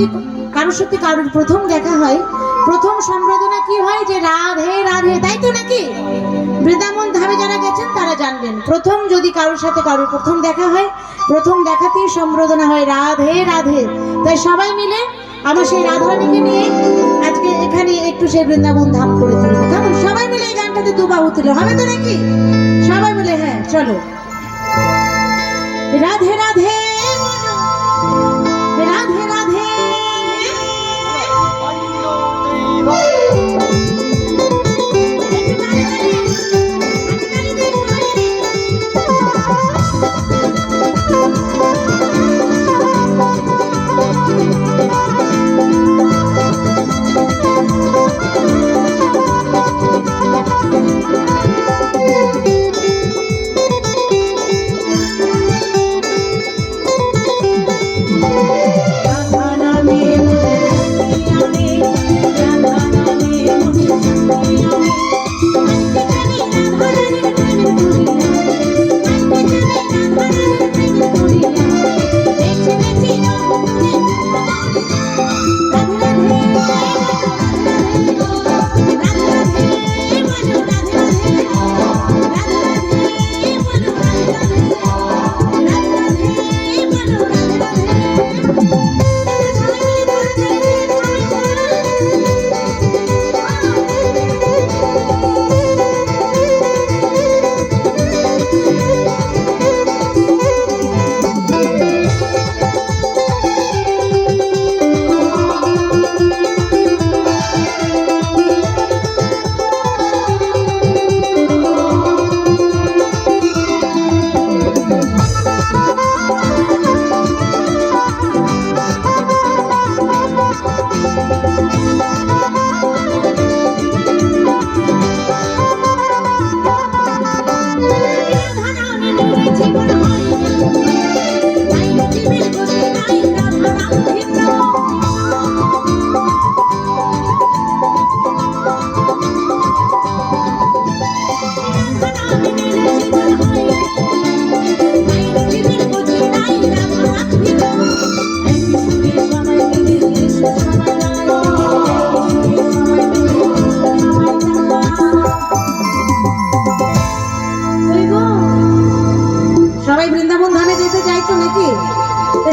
যদি কারোর সাথে কারোর প্রথম দেখা হয়, প্রথম সম্বোধনা কি হয় যে রাধে রাধে, তাই তো নাকি? বৃন্দাবন ধামে যারা গেছেন তারা জানবেন, প্রথম যদি কারোর সাথে কারোর প্রথম দেখা হয়, প্রথম দেখাতেই সম্বোধনা হয় রাধে রাধে। তাই সবাই মিলে আমার সেই রাধারানীকে নিয়ে আজকে এখানে একটু সেই বৃন্দাবন ধাম করে তুলবো। কেমন? সবাই মিলে এই গানটাতে দুবাহু তুলে হবে তো নাকি? সবাই মিলে, হ্যাঁ চলো। রাধে রাধে রাধে রাধে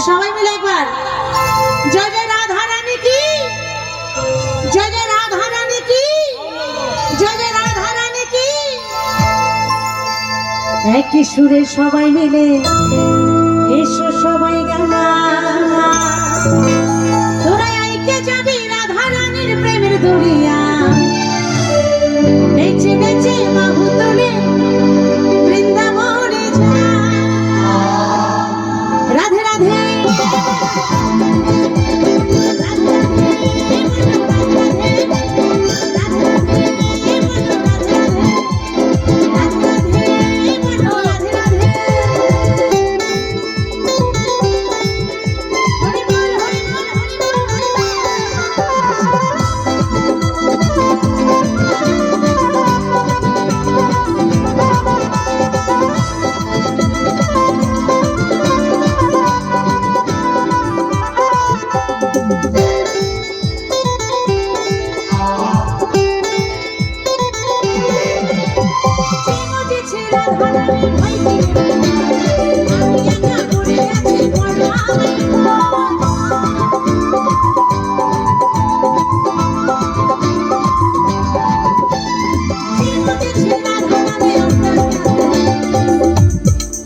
সবাই মিলে একবার জয় জয় রাধা রানী কি, জয় জয় রাধা রানী কি, জয় জয় রাধা রানী কি। একই সুরে সবাই মিলে এসো সবাই গানা, তোরা আইকে যাবি রাধা রানীর প্রেমের দরিয়া, নেচে নেচে বাহু তুলে বৃন্দাবনে যা। রাধে রাধে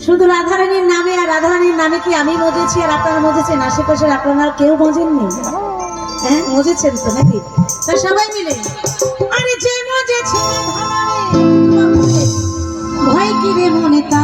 শুধু রাধারানীর নামে আর রাধারানীর নামে কি আমি মজেছি আর আপনারা মজেছেন? আশেপাশের আপনারা কেউ মজেননি? হ্যাঁ মজেছেন তো নাকি? তা সবাই মিলে আরে যে মজেছে ভয় কি রে মনে তা